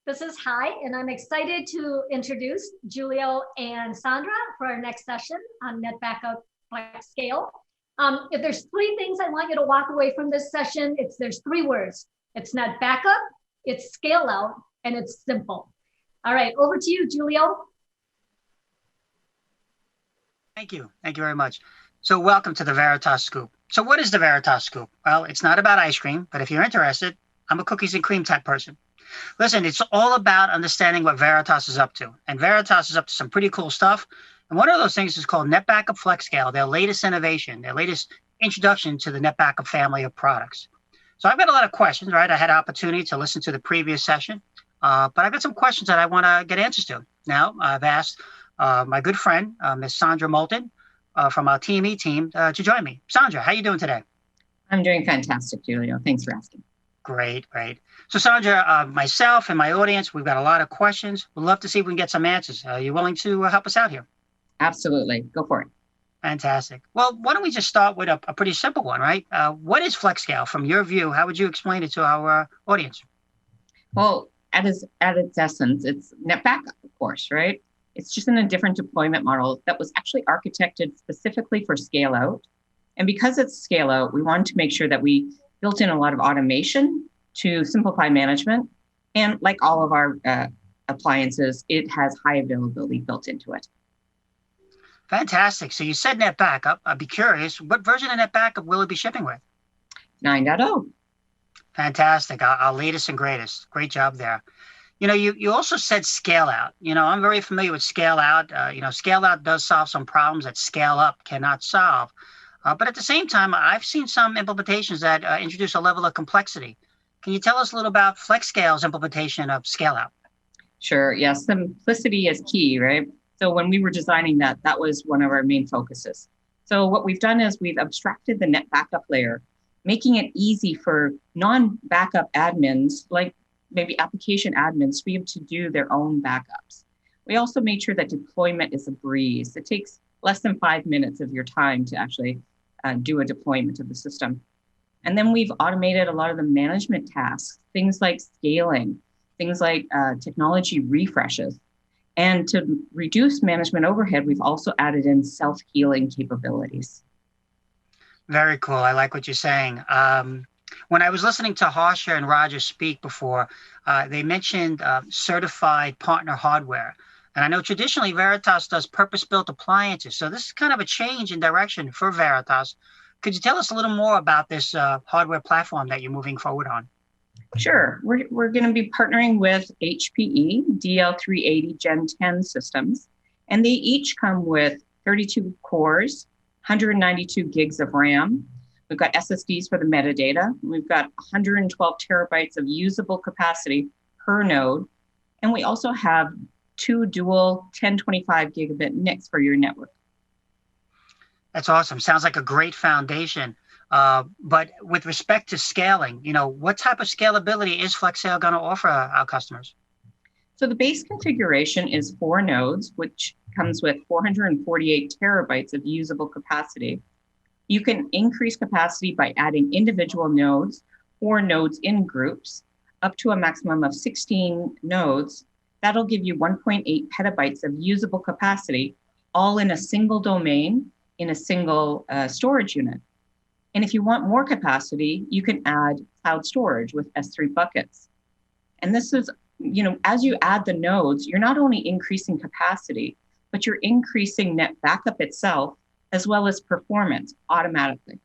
This is Hi, and I'm excited to introduce Julio and Sandra for our next session on NetBackup Flex Scale. If there's three things I want you to walk away from this session, there's three words. It's NetBackup, it's scale out, and it's simple. All right, over to you, Julio. Thank you. Thank you very much. So welcome to the Veritas Scoop. So what is the Veritas Scoop? Well, it's not about ice cream, but if you're interested, I'm a cookies and cream type person. Listen, it's all about understanding what Veritas is up to. And Veritas is up to some pretty cool stuff. And one of those things is called NetBackup Flex Scale, their latest innovation, their latest introduction to the NetBackup family of products. So I've got a lot of questions, right? I had an opportunity to listen to the previous session, but I've got some questions that I want to get answers to. Now, I've asked my good friend, Ms. Sandra Moulton from our TME team to join me. Sandra, how are you doing today? I'm doing fantastic, Julio. Thanks for asking. Great, great. So Sandra, myself and my audience, we've got a lot of questions. We'd love to see if we can get some answers. Are you willing to help us out here? Absolutely. Go for it. Fantastic. Well, why don't we just start with a pretty simple one, right? What is Flex Scale? From your view, how would you explain it to our audience? Well, at its essence, it's NetBackup, of course, right? It's just in a different deployment model that was actually architected specifically for scale out. And because it's scale out, we wanted to make sure that we built in a lot of automation to simplify management. And like all of our appliances, it has high availability built into it. Fantastic. So you said NetBackup. I'd be curious, what version of NetBackup will it be shipping with? 9.0. Fantastic. Our latest and greatest. Great job there. You know, you also said scale out. You know, I'm very familiar with scale out. Scale out does solve some problems that scale up cannot solve. But at the same time, I've seen some implementations that introduce a level of complexity. Can you tell us a little about Flex Scale's implementation of scale out? Sure. Yes. Simplicity is key, right? So when we were designing that, that was one of our main focuses. So what we've done is we've abstracted the NetBackup layer, making it easy for non-backup admins, like maybe application admins, to be able to do their own backups. We also made sure that deployment is a breeze. It takes less than 5 minutes of your time to actually do a deployment of the system. And then we've automated a lot of the management tasks, things like scaling, things like technology refreshes. And to reduce management overhead, we've also added in self-healing capabilities. Very cool. I like what you're saying. When I was listening to Harsha and Roger speak before, they mentioned certified partner hardware. And I know traditionally Veritas does purpose-built appliances. So this is kind of a change in direction for Veritas. Could you tell us a little more about this hardware platform that you're moving forward on? Sure. We're going to be partnering with HPE DL380 Gen 10 systems, and they each come with 32 cores, 192 gigs of RAM. We've got SSDs for the metadata. We've got 112 terabytes of usable capacity per node. And we also have 2 dual 1025 gigabit NICs for your network. That's awesome. Sounds like a great foundation. But with respect to scaling, what type of scalability is Flex Scale going to offer our customers? So the base configuration is 4 nodes, which comes with 448 terabytes of usable capacity. You can increase capacity by adding individual nodes or nodes in groups up to a maximum of 16 nodes. That'll give you 1.8 petabytes of usable capacity, all in a single domain in a single storage unit. And if you want more capacity, you can add cloud storage with S3 buckets. And this is, as you add the nodes, you're not only increasing capacity, but you're increasing NetBackup itself, as well as performance automatically.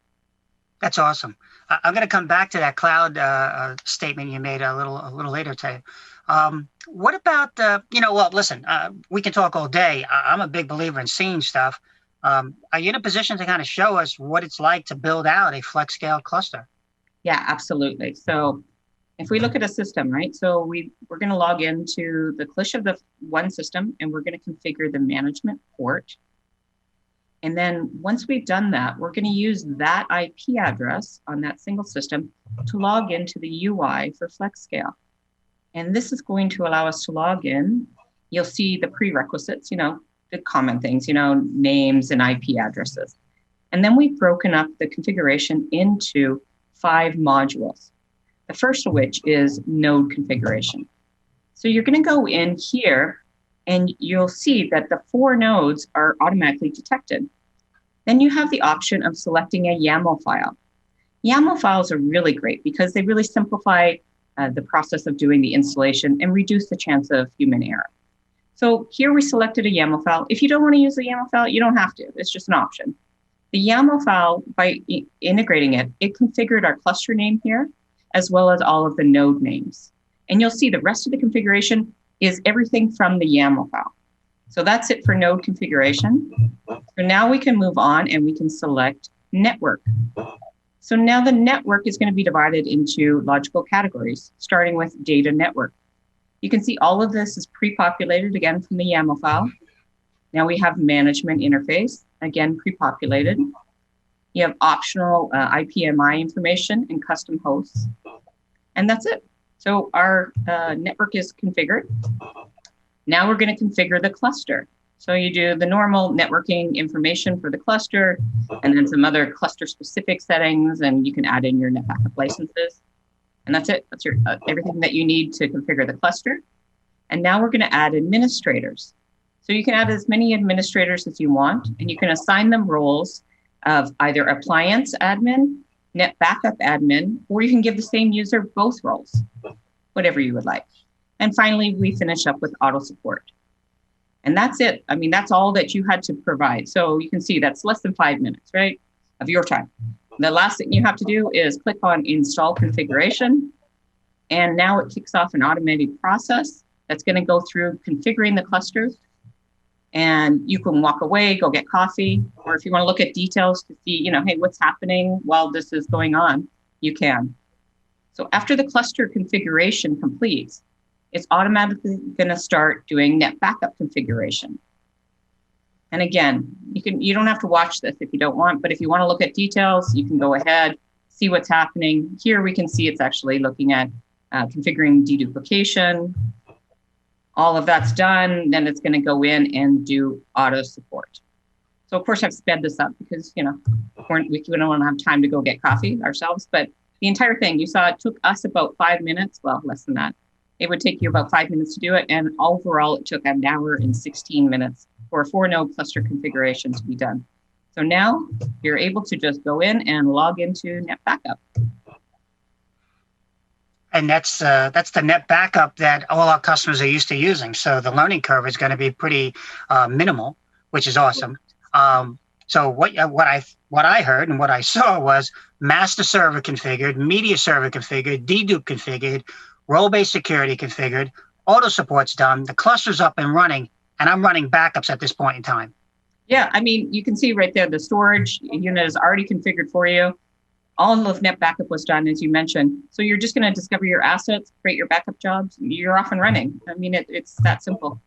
That's awesome. I'm going to come back to that cloud statement you made a little later today. What about, listen, we can talk all day. I'm a big believer in seeing stuff. Are you in a position to kind of show us what it's like to build out a Flex Scale cluster? Yeah, absolutely. So if we look at a system, right? So we're going to log into the CLISH of the one system, and we're going to configure the management port. And then once we've done that, we're going to use that IP address on that single system to log into the UI for Flex Scale. And this is going to allow us to log in. You'll see the prerequisites, the common things, names and IP addresses. And then we've broken up the configuration into 5 modules. The first of which is node configuration. So you're going to go in here and you'll see that the 4 nodes are automatically detected. Then you have the option of selecting a YAML file. YAML files are really great because they really simplify the process of doing the installation and reduce the chance of human error. So here we selected a YAML file. If you don't want to use a YAML file, you don't have to. It's just an option. The YAML file, by integrating it, it configured our cluster name here, as well as all of the node names. And you'll see the rest of the configuration is everything from the YAML file. So that's it for node configuration. So now we can move on and we can select network. So now the network is going to be divided into logical categories, starting with data network. You can see all of this is pre-populated again from the YAML file. Now we have management interface, again pre-populated. You have optional IPMI information and custom hosts. And that's it. So our network is configured. Now we're going to configure the cluster. So you do the normal networking information for the cluster, and then some other cluster specific settings, and you can add in your NetBackup licenses. And that's it. That's your everything that you need to configure the cluster. And now we're going to add administrators. So you can add as many administrators as you want, and you can assign them roles of either appliance admin, NetBackup admin, or you can give the same user both roles, whatever you would like. And finally, we finish up with auto support. And that's it. I mean, that's all that you had to provide. So you can see that's less than 5 minutes, right, of your time. The last thing you have to do is click on install configuration. And now it kicks off an automated process that's going to go through configuring the cluster. And you can walk away, go get coffee, or if you want to look at details to see, hey, what's happening while this is going on, you can. So after the cluster configuration completes, it's automatically going to start doing NetBackup configuration. And again, you don't have to watch this if you don't want, but if you want to look at details, you can go ahead, see what's happening. Here we can see it's actually looking at configuring deduplication. All of that's done, then it's going to go in and do auto support. So of course I've sped this up because we don't want to have time to go get coffee ourselves, but the entire thing, you saw it took us about 5 minutes, well, less than that. It would take you about 5 minutes to do it. And overall, it took an hour and 16 minutes for a 4-node cluster configuration to be done. So now you're able to just go in and log into NetBackup. And that's the NetBackup that all our customers are used to using. So the learning curve is going to be pretty minimal, which is awesome. So what I heard and what I saw was master server configured, media server configured, dedupe configured, role-based security configured, auto support's done, the cluster's up and running, and I'm running backups at this point in time. Yeah, I mean, you can see right there, the storage unit is already configured for you. All of NetBackup was done, as you mentioned. So you're just going to discover your assets, create your backup jobs, you're off and running. I mean, it's that simple.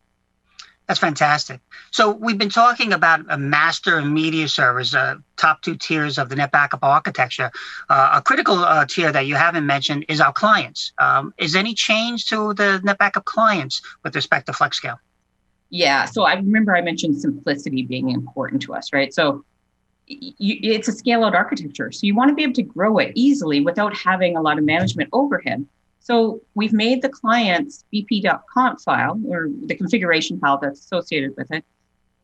That's fantastic. So we've been talking about a master and media servers, top 2 tiers of the NetBackup architecture. A critical tier that you haven't mentioned is our clients. Is any change to the NetBackup clients with respect to FlexScale? Yeah, so I remember I mentioned simplicity being important to us, right? So it's a scale-out architecture. So you want to be able to grow it easily without having a lot of management overhead. So we've made the client's bp.conf file, or the configuration file that's associated with it,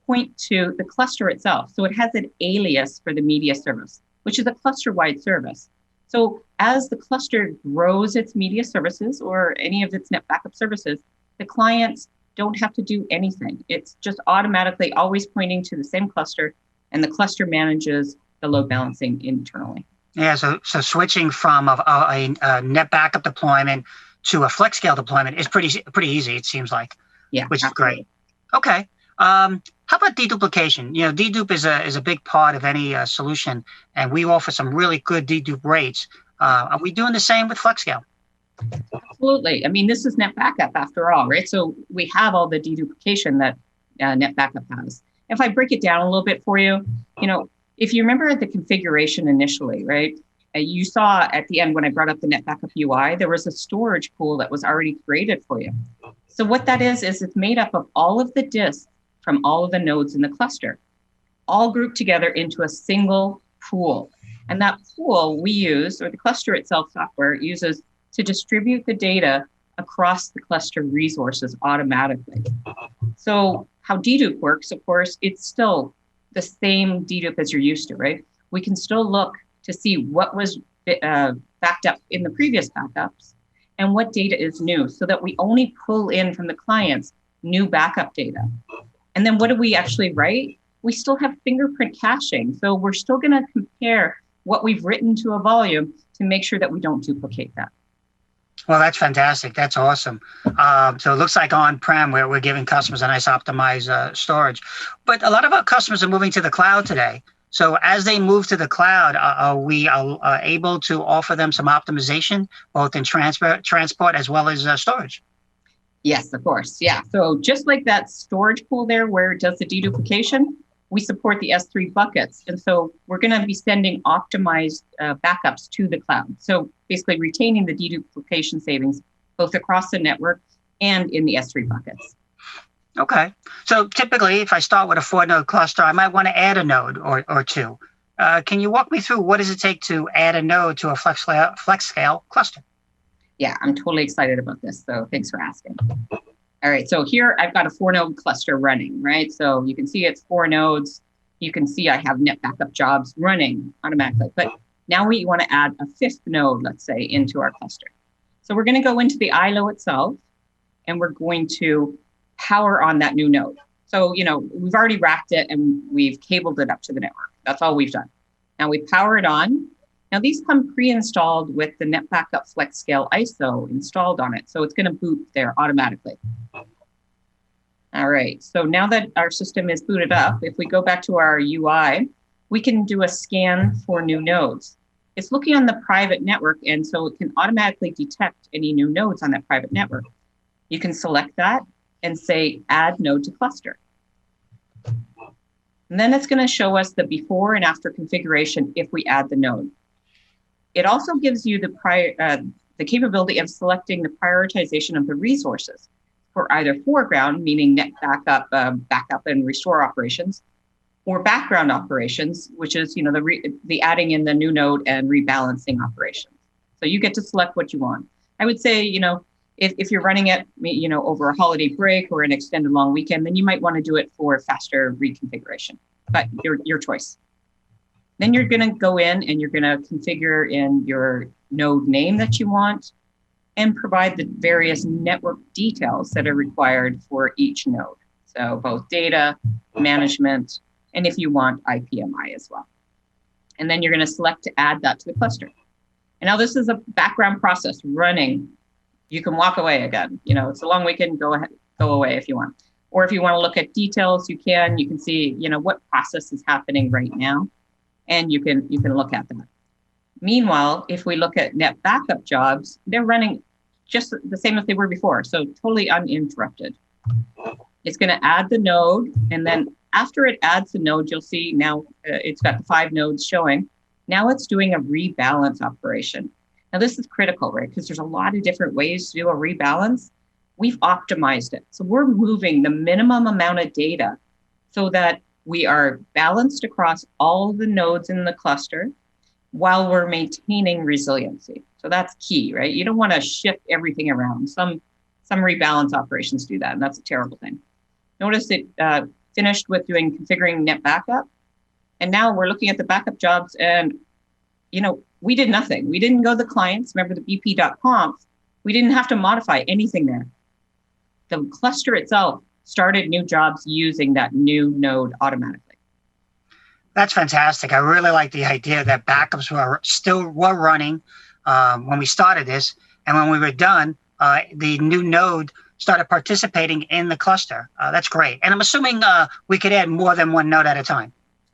point to the cluster itself. So it has an alias for the media service, which is a cluster-wide service. So as the cluster grows its media services or any of its NetBackup services, the clients don't have to do anything. It's just automatically always pointing to the same cluster, and the cluster manages the load balancing internally. Yeah, so switching from a NetBackup deployment to a FlexScale deployment is pretty easy, it seems like. Yeah, which absolutely. is great. Okay. How about deduplication? Dedupe is a big part of any solution, and we offer some really good dedupe rates. Are we doing the same with FlexScale? Absolutely. I mean, this is NetBackup after all, right? So we have all the deduplication that NetBackup has. If I break it down a little bit for you, if you remember the configuration initially, right, you saw at the end when I brought up the NetBackup UI, there was a storage pool that was already created for you. So what that is it's made up of all of the disks from all of the nodes in the cluster, all grouped together into a single pool. And that pool we use, or the cluster itself software uses to distribute the data across the cluster resources automatically. So how dedupe works, of course, it's still the same dedupe as you're used to, right? We can still look to see what was backed up in the previous backups and what data is new, so that we only pull in from the clients new backup data. And then what do we actually write? We still have fingerprint caching. So we're still going to compare what we've written to a volume to make sure that we don't duplicate that. Well, that's fantastic. That's awesome. So it looks like on-prem, where we're giving customers a nice optimized storage. But a lot of our customers are moving to the cloud today. So as they move to the cloud, are we able to offer them some optimization, both in transport as well as storage? Yes, of course. Yeah. So just like that storage pool there where it does the deduplication, we support the S3 buckets. And so we're going to be sending optimized backups to the cloud. So basically retaining the deduplication savings both across the network and in the S3 buckets. Okay. So typically, if I start with a 4-node cluster, I might want to add a node or two. Can you walk me through what does it take to add a node to a Flex Scale cluster? Yeah, I'm totally excited about this. So thanks for asking. All right, so here I've got a 4-node cluster running, right? So you can see it's 4 nodes. You can see I have NetBackup jobs running automatically. But now we want to add a 5th node, let's say, into our cluster. So we're going to go into the ILO itself, and we're going to power on that new node. So, we've already racked it and we've cabled it up to the network. That's all we've done. Now we power it on. Now these come pre-installed with the NetBackup Flex Scale ISO installed on it. So it's going to boot there automatically. All right, so now that our system is booted up, if we go back to our UI, we can do a scan for new nodes. It's looking on the private network, and so it can automatically detect any new nodes on that private network. You can select that and say, add node to cluster. And then it's going to show us the before and after configuration if we add the node. It also gives you the capability of selecting the prioritization of the resources for either foreground, meaning NetBackup, backup and restore operations, or background operations, which is the adding in the new node and rebalancing operations. So you get to select what you want. I would say, if you're running it, over a holiday break or an extended long weekend, then you might want to do it for faster reconfiguration, but your choice. Then you're going to go in and you're going to configure in your node name that you want and provide the various network details that are required for each node. So both data, management, and if you want IPMI as well. And then you're going to select to add that to the cluster. And now this is a background process running. You can walk away again. It's a long weekend, go away if you want. Or if you want to look at details, you can see, what process is happening right now. And you can look at that. Meanwhile, if we look at NetBackup jobs, they're running just the same as they were before. So totally uninterrupted. It's going to add the node. And then after it adds the node, you'll see now it's got the 5 nodes showing. Now it's doing a rebalance operation. Now this is critical, right? Because there's a lot of different ways to do a rebalance. We've optimized it. So we're moving the minimum amount of data so that we are balanced across all the nodes in the cluster while we're maintaining resiliency. So that's key, right? You don't want to shift everything around. Some rebalance operations do that, and that's a terrible thing. Notice it finished with configuring NetBackup. And now we're looking at the backup jobs and, we did nothing. We didn't go to the clients. Remember the bp.conf. We didn't have to modify anything there. The cluster itself started new jobs using that new node automatically. That's fantastic. I really like the idea that backups were running when we started this. And when we were done, the new node started participating in the cluster. That's great. And I'm assuming we could add more than one node at a time.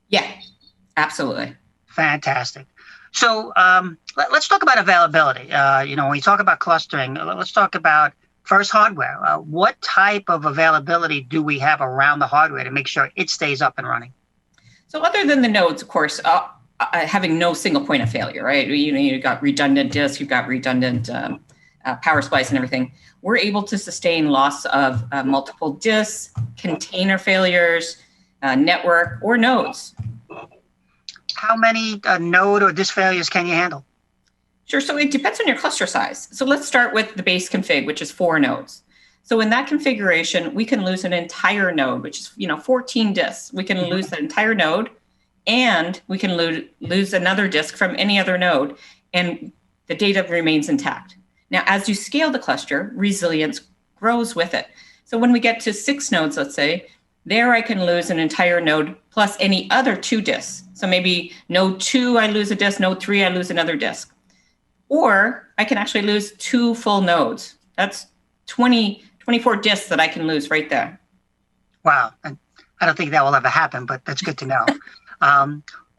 Yeah, absolutely. Fantastic. So let's talk about availability. When we talk about clustering, let's talk about first hardware. What type of availability do we have around the hardware to make sure it stays up and running? So other than the nodes, of course, having no single point of failure, right? You've got redundant disks, you've got redundant power splice and everything. We're able to sustain loss of multiple disks, container failures, network, or nodes. How many node or disk failures can you handle? Sure. So it depends on your cluster size. So let's start with the base config, which is 4 nodes. So in that configuration, we can lose an entire node, which is 14 disks. We can lose that entire node, and we can lose another disk from any other node, and the data remains intact. Now, as you scale the cluster, resilience grows with it. So when we get to 6 nodes, let's say, there I can lose an entire node plus any other 2 disks. So maybe node 2, I lose a disk, node 3, I lose another disk. Or I can actually lose 2 full nodes. That's 24 disks that I can lose right there. Wow. And I don't think that will ever happen, but that's good to know.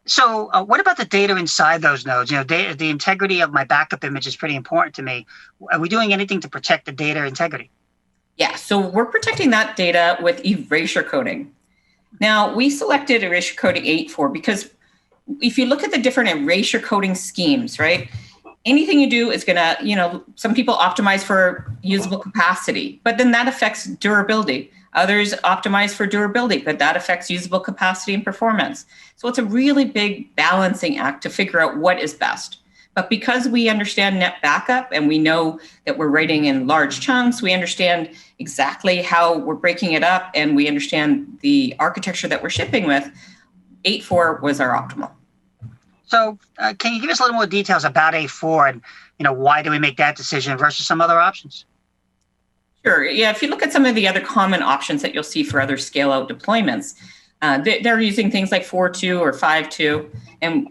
So what about the data inside those nodes? The integrity of my backup image is pretty important to me. Are we doing anything to protect the data integrity? Yeah, so we're protecting that data with erasure coding. Now, we selected erasure coding 8.4 because if you look at the different erasure coding schemes, right? Anything you do is going to, some people optimize for usable capacity, but then that affects durability. Others optimize for durability, but that affects usable capacity and performance. So it's a really big balancing act to figure out what is best. But because we understand NetBackup and we know that we're writing in large chunks, we understand exactly how we're breaking it up, and we understand the architecture that we're shipping with, 8.4 was our optimal. So can you give us a little more details about A4 and why do we make that decision versus some other options? Sure. Yeah. If you look at some of the other common options that you'll see for other scale out deployments, they're using things like 4.2 or 5.2. And,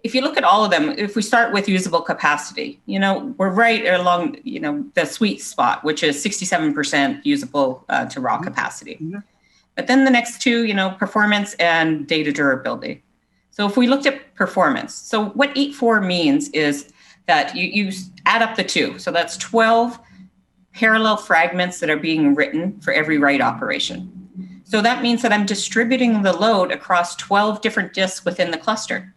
if you look at all of them, if we start with usable capacity, we're right along, the sweet spot, which is 67% usable to raw capacity. Mm-hmm. But then the next two, performance and data durability. So if we looked at performance, so what 8.4 means is that you add up the two. So that's 12 parallel fragments that are being written for every write operation. So that means that I'm distributing the load across 12 different disks within the cluster.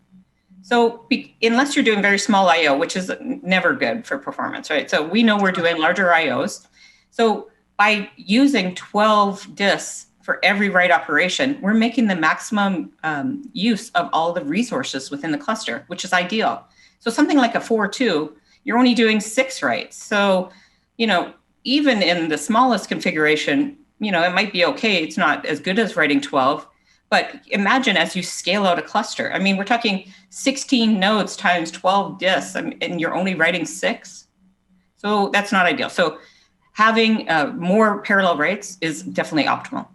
So unless you're doing very small I/O, which is never good for performance, right? So we know we're doing larger I/Os. So by using 12 disks for every write operation, we're making the maximum use of all the resources within the cluster, which is ideal. So something like a 4.2, you're only doing 6 writes. So, even in the smallest configuration, it might be okay. It's not as good as writing 12. But imagine as you scale out a cluster. I mean, we're talking 16 nodes times 12 disks, and you're only writing 6. So that's not ideal. So having more parallel writes is definitely optimal.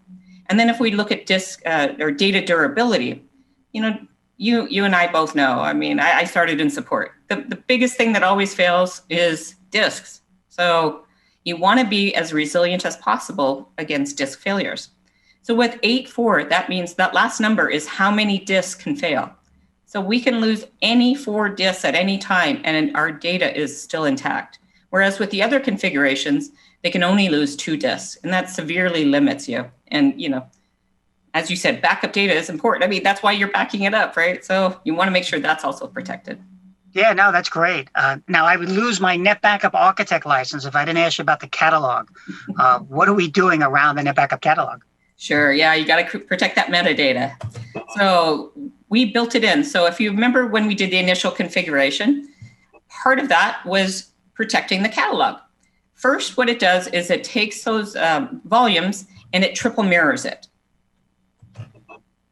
And then if we look at disk or data durability, you and I both know, I started in support. The biggest thing that always fails is disks. So you want to be as resilient as possible against disk failures. So with 8.4, that means that last number is how many disks can fail. So we can lose any 4 disks at any time and our data is still intact. Whereas with the other configurations, they can only lose 2 disks, and that severely limits you. And, as you said, backup data is important. That's why you're backing it up, right? So you want to make sure that's also protected. Yeah, no, that's great. Now, I would lose my NetBackup Architect license if I didn't ask you about the catalog. What are we doing around the NetBackup catalog? Sure. Yeah, you got to protect that metadata. So we built it in. So if you remember when we did the initial configuration, part of that was protecting the catalog. First, what it does is it takes those volumes and it triple mirrors it.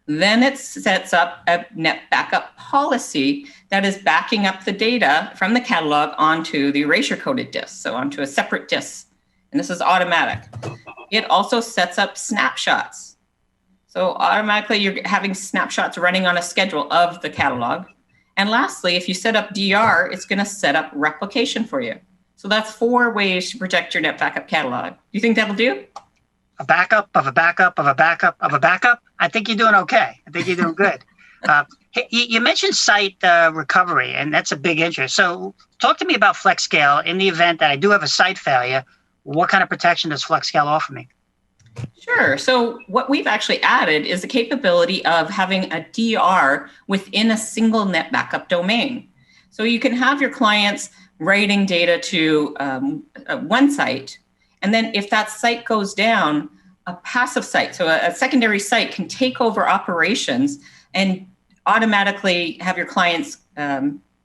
Then it sets up a NetBackup policy that is backing up the data from the catalog onto the erasure coded disk, so onto a separate disk. And this is automatic. It also sets up snapshots. So automatically you're having snapshots running on a schedule of the catalog. And lastly, if you set up DR, it's going to set up replication for you. So that's 4 ways to protect your NetBackup catalog. Do you think that'll do? A backup of a backup of a backup of a backup? I think you're doing okay. I think you're doing good. You mentioned site recovery, and that's a big interest. So talk to me about Flex Scale. In the event that I do have a site failure, what kind of protection does Flex Scale offer me? Sure. So what we've actually added is the capability of having a DR within a single NetBackup domain. So you can have your clients writing data to one site, and then if that site goes down, a passive site, so a secondary site can take over operations and automatically have your clients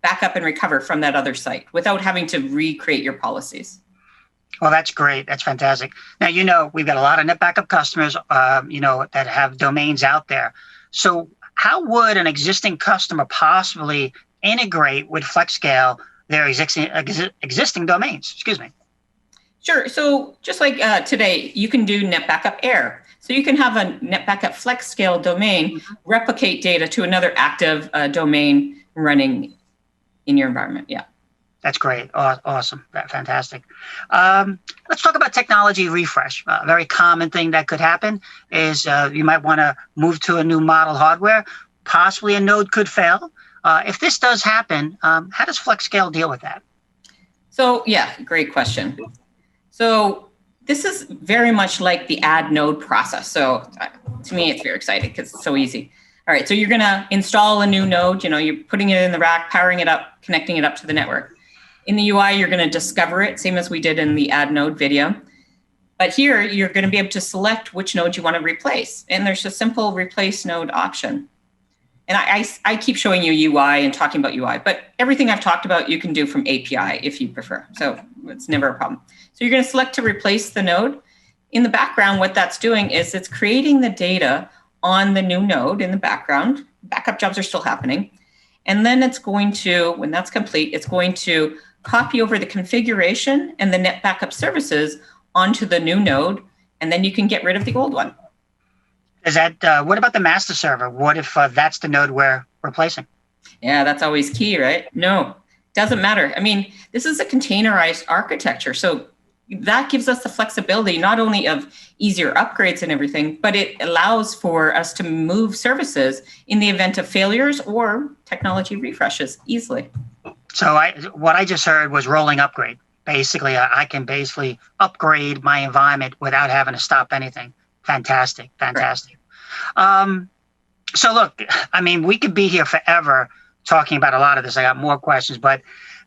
back up and recover from that other site without having to recreate your policies. Well, that's great. That's fantastic. Now, we've got a lot of NetBackup customers, that have domains out there. So how would an existing customer possibly integrate with Flex Scale their existing domains? Excuse me. Sure. So just like today, you can do NetBackup Air. So you can have a NetBackup Flex Scale domain replicate data to another active domain running in your environment. Yeah. That's great. Awesome. Fantastic. Let's talk about technology refresh. A very common thing that could happen is you might want to move to a new model hardware. Possibly a node could fail. If this does happen, how does Flex Scale deal with that? So yeah, great question. So this is very much like the add node process. So to me, it's very exciting because it's so easy. All right, so you're going to install a new node. You're putting it in the rack, powering it up, connecting it up to the network. In the UI, you're going to discover it, same as we did in the add node video. But here, you're going to be able to select which node you want to replace. And there's a simple replace node option. And I keep showing you UI and talking about UI, but everything I've talked about, you can do from API if you prefer. So it's never a problem. So you're going to select to replace the node. In the background, what that's doing is it's creating the data on the new node in the background. Backup jobs are still happening. And then it's going to, when that's complete, it's going to copy over the configuration and the NetBackup services onto the new node, and then you can get rid of the old one. Is that, what about the master server? What if that's the node we're replacing? Yeah, that's always key, right? No, doesn't matter. I mean, this is a containerized architecture. So that gives us the flexibility, not only of easier upgrades and everything, but it allows for us to move services in the event of failures or technology refreshes easily. So what I just heard was rolling upgrade. Basically, I can upgrade my environment without having to stop anything. Fantastic. So look, I mean, we could be here forever talking about a lot of this. I got more questions, but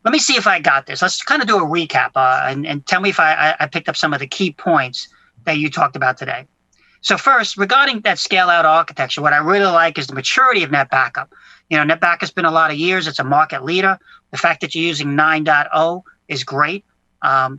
let me see if I got this. Let's kind of do a recap and tell me if I picked up some of the key points that you talked about today. So first, regarding that scale-out architecture, what I really like is the maturity of NetBackup. NetBackup's been a lot of years. It's a market leader. The fact that you're using 9.0 is great.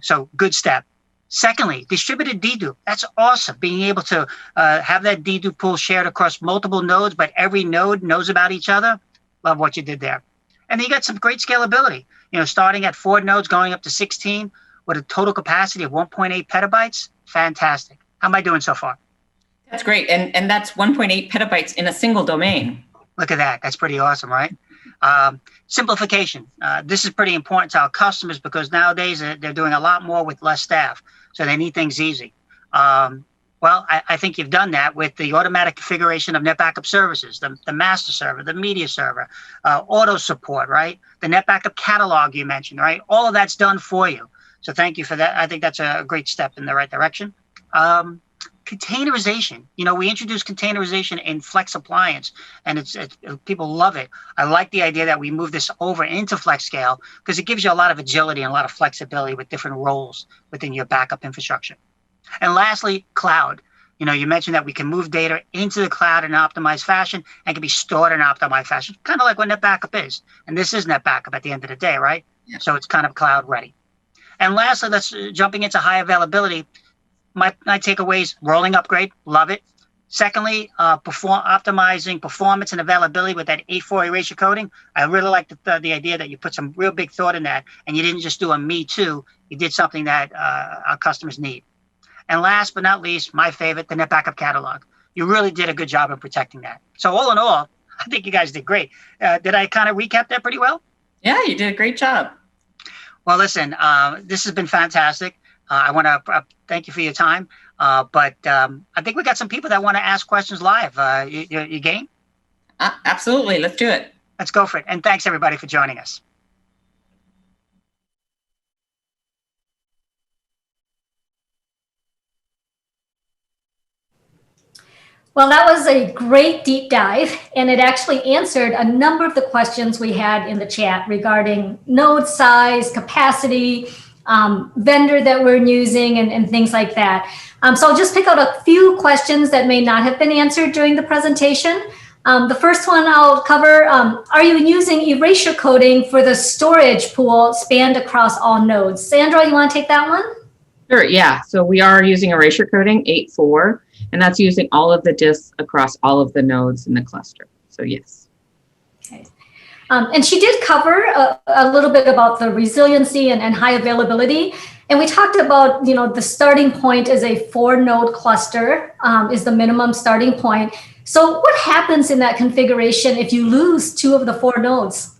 So good step. Secondly, distributed dedupe. That's awesome. Being able to have that dedupe pool shared across multiple nodes, but every node knows about each other. Love what you did there. And then you got some great scalability. Starting at 4 nodes, going up to 16 with a total capacity of 1.8 petabytes. Fantastic. How am I doing so far? That's great. And that's 1.8 petabytes in a single domain. Look at that. That's pretty awesome, right? Simplification. This is pretty important to our customers because nowadays they're doing a lot more with less staff. So they need things easy. Well, I think you've done that with the automatic configuration of NetBackup services, the master server, the media server, auto support, right? The NetBackup catalog you mentioned, right? All of that's done for you. So thank you for that. I think that's a great step in the right direction. Containerization. We introduced containerization in Flex Appliance, and it's people love it. I like the idea that we move this over into Flex Scale because it gives you a lot of agility and a lot of flexibility with different roles within your backup infrastructure. And lastly, cloud. You mentioned that we can move data into the cloud in an optimized fashion and can be stored in an optimized fashion, kind of like what NetBackup is. And this is NetBackup at the end of the day, right? Yeah. So it's kind of cloud ready. And lastly, let's jumping into high availability. My takeaways: rolling upgrade, love it. Secondly, optimizing performance and availability with that 8.4 erasure coding. I really like the idea that you put some real big thought in that, and you didn't just do a me too. You did something that our customers need. And last but not least, my favorite, the NetBackup catalog. You really did a good job of protecting that. So all in all, I think you guys did great. Did I kind of recap that pretty well? Yeah, you did a great job. Well, listen, this has been fantastic. I want to thank you for your time. But I think we got some people that want to ask questions live. You game? Absolutely. Let's do it. Let's go for it. And thanks, everybody, for joining us. Well, that was a great deep dive, and it actually answered a number of the questions we had in the chat regarding node size, capacity, vendor that we're using, and things like that. So I'll just pick out a few questions that may not have been answered during the presentation. The first one I'll cover, are you using erasure coding for the storage pool spanned across all nodes? Sandra, you want to take that one? Sure, yeah. So we are using erasure coding 8.4, and that's using all of the disks across all of the nodes in the cluster. So yes. Okay. And she did cover a little bit about the resiliency and high availability. And we talked about, the starting point is a 4-node cluster is the minimum starting point. So what happens in that configuration if you lose 2 of the 4 nodes?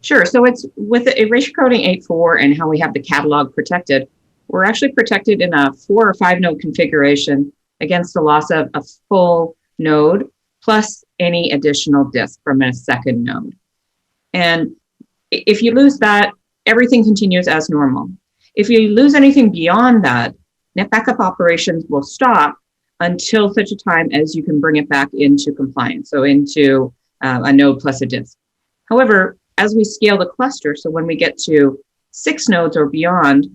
Sure. So it's with the erasure coding 8.4 and how we have the catalog protected, we're actually protected in a 4 or 5 node configuration against the loss of a full node plus any additional disk from a second node. And if you lose that, everything continues as normal. If you lose anything beyond that, NetBackup operations will stop until such a time as you can bring it back into compliance, so into a node plus a disk. However, as we scale the cluster, so when we get to 6 nodes or beyond,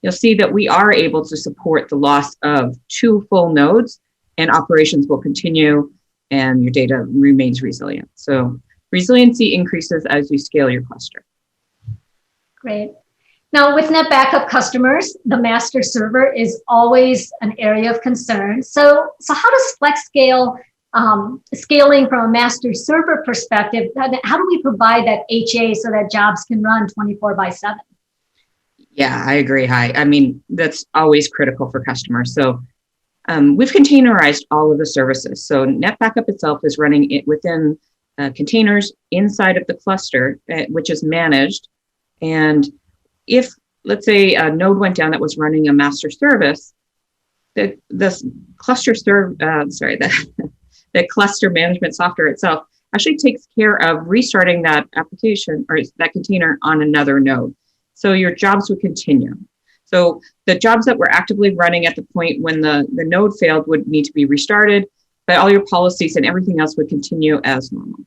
you'll see that we are able to support the loss of 2 full nodes, and operations will continue and your data remains resilient. So resiliency increases as you scale your cluster. Great. Now, with NetBackup customers, the master server is always an area of concern. So how does Flex Scale, scaling from a master server perspective, how do we provide that HA so that jobs can run 24/7? Yeah, I agree. I mean, that's always critical for customers. So we've containerized all of the services. So NetBackup itself is running it within containers inside of the cluster, which is managed. And if, let's say, a node went down that was running a master service, the cluster the cluster management software itself actually takes care of restarting that application or that container on another node. So your jobs would continue. So the jobs that were actively running at the point when the node failed would need to be restarted, but all your policies and everything else would continue as normal.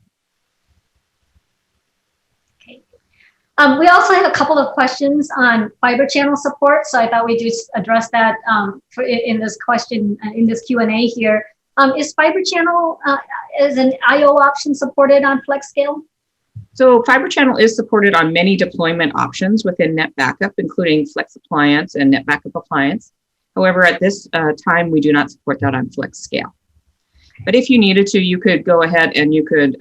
We also have a couple of questions on fiber channel support, so I thought we'd just address that in this question, in this Q&A here. Is fiber channel as an I/O option supported on Flex Scale? So fiber channel is supported on many deployment options within NetBackup, including Flex Appliance and NetBackup Appliance. However, at this time, we do not support that on Flex Scale. But if you needed to, you could go ahead and you could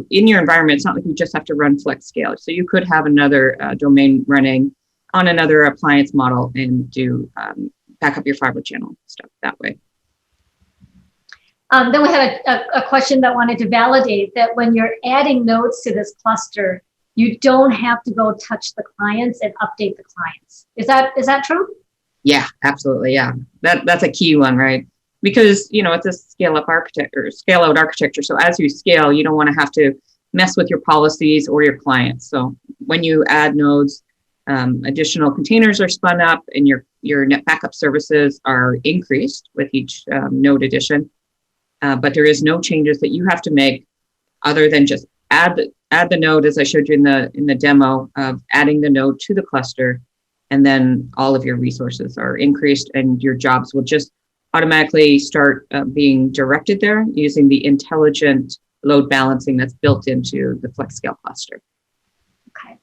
in your environment, it's not like you just have to run Flex Scale. So you could have another domain running on another appliance model and do back up your fiber channel stuff that way. Then we had a question that wanted to validate that when you're adding nodes to this cluster, you don't have to go touch the clients and update the clients. Is that true? Yeah, absolutely. Yeah, that's a key one, right? Because, it's a scale-up architecture, scale-out architecture. So as you scale, you don't want to have to mess with your policies or your clients. So when you add nodes, additional containers are spun up and your NetBackup services are increased with each node addition. But there is no changes that you have to make other than just add the node, as I showed you in the demo of adding the node to the cluster, and then all of your resources are increased and your jobs will just automatically start being directed there using the intelligent load balancing that's built into the Flex Scale cluster. Okay.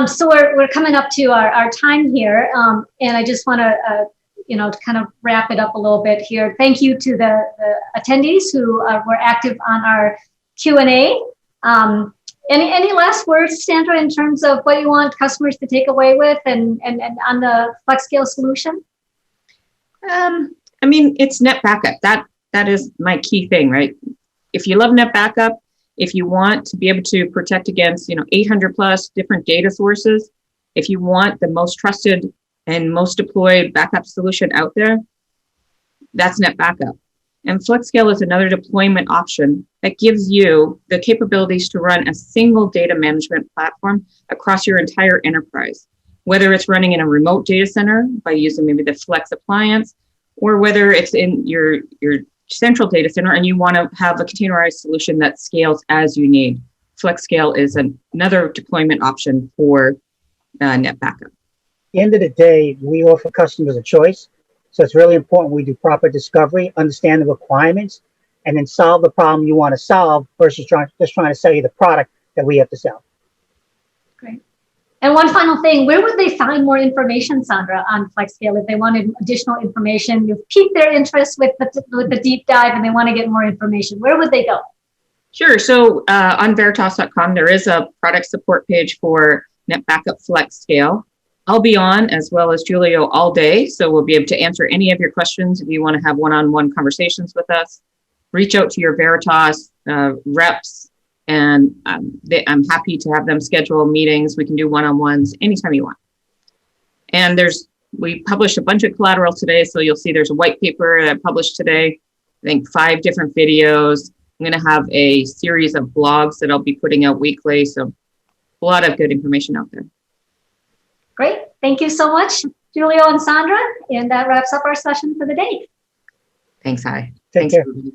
So we're coming up to our time here, and I just want to to kind of wrap it up a little bit here. Thank you to the attendees who were active on our Q&A. Any last words, Sandra, in terms of what you want customers to take away with and on the Flex Scale solution? It's NetBackup. That is my key thing, right? If you love NetBackup, if you want to be able to protect against, 800 plus different data sources, if you want the most trusted and most deployed backup solution out there, that's NetBackup. And Flex Scale is another deployment option that gives you the capabilities to run a single data management platform across your entire enterprise, whether it's running in a remote data center by using maybe the Flex Appliance, or whether it's in your central data center and you want to have a containerized solution that scales as you need. Flex Scale is another deployment option for NetBackup. At the end of the day, we offer customers a choice. So it's really important we do proper discovery, understand the requirements, and then solve the problem you want to solve versus just trying to sell you the product that we have to sell. Great. And one final thing, where would they find more information, Sandra, on Flex Scale if they wanted additional information? You've piqued their interest with the deep dive and they want to get more information. Where would they go? Sure. So on Veritas.com, there is a product support page for NetBackup Flex Scale. I'll be on, as well as Julio, all day. So we'll be able to answer any of your questions. If you want to have one-on-one conversations with us, reach out to your Veritas reps, and I'm happy to have them schedule meetings. We can do one-on-ones anytime you want. And we published a bunch of collateral today. So you'll see there's a white paper that I published today, I think 5 different videos. I'm going to have a series of blogs that I'll be putting out weekly. So a lot of good information out there. Great. Thank you so much, Julio and Sandra. And that wraps up our session for the day. Thanks, Hi. Take Thanks, care. everybody.